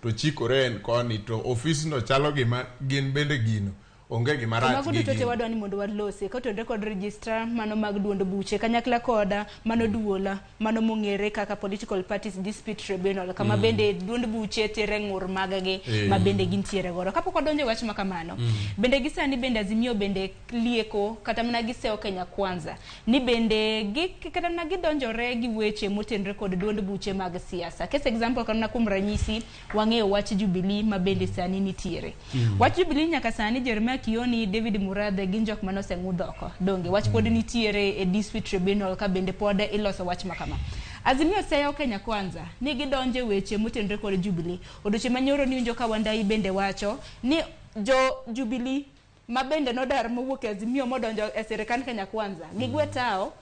to chikore en koni to office no chalo gima gin bende gino onge gima rach gi to te wadwani mondo walose ka to record register mano mag duond buche kanyakla koda mano duola mano mongere kaka political parties dispute tribunal kama bende duond buche tere ngur magage ma bende gintiere goro kapok odonje wach makamano bende gisani bende azimio bende lieko kata mna giseo Kenya Kwanza ni bende kata mna gidonjore gi weche motenre kod duond buche mag siasa case example kana kum ranyisi wang'eyo wach Jubilee ma bende sani nitiere wach Jubilee nyaka sani Jeremiah Kioni David Murathe ginjok manose ngudhoko donge wach pod nitiere e dispute tribunal ka bende pod iloso wach makama azimio seyo Kenya Kwanza ni gidonje weche motenre kod Jubilee odoche manyoro ni unjo ka wandai bende wacho ni jo Jubilee ma bende nodar mowuok azimio modonjo e sirikal Kenya Kwanza gigwetao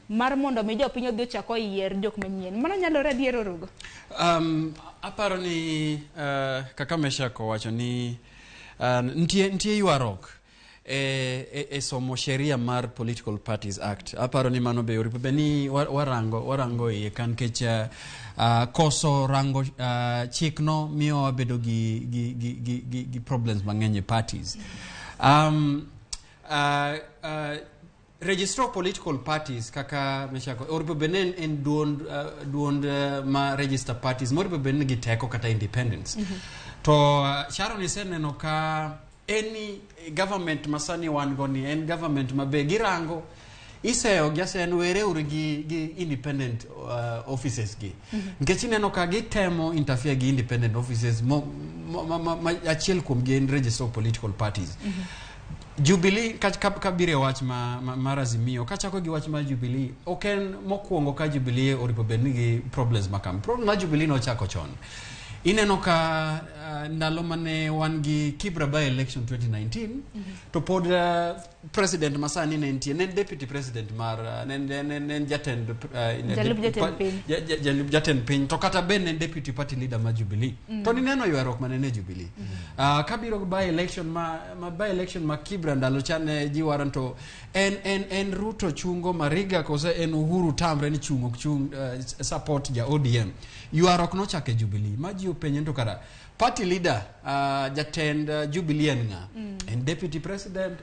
mar mondo mi jopiny odhi chako yier jok manyien mano nyalore adier Orogo aparo ni kaka Meshako wacho ni ntie Yawruok e somo sheria mar Political Parties Act aparo ni mano be oripo beni warango iye kan kecha koso rango chikno miyo bedo gi problems mang'eny parties registro political parties kaka Meshako oripo benen en duond ma register parties moripo benen gi teko kata independence to Sharon iseneno ka any government masani wan goni en government mabe girango iseo giasen were gi independent offices gi nikech ineno ka gitemo interfere gi independent offices achiel kuom gi en register political parties Jubilee kabire wach mar azimio kachako gi wach mar Jubilee oken mokwongo ka Jubilee oripo beni gi problems makam problem ma Jubilee no chako chon ineno ka ndalo mane wan gi Kibra by election 2019 to pod president masani nentie nen deputy president mar nen jatend piny to kata ben nen deputy party leader ma Jubilee to nineno Yawruok manene Jubilee kabiro by election by election ma Kibra ndalo chane jiwaran to en Ruto chungo Mariga kose en Uhuru tamre ni chung support ja ODM Yawruok no chake Jubilee ma ji openye to kara party leader jatend Jubilee nga en deputy president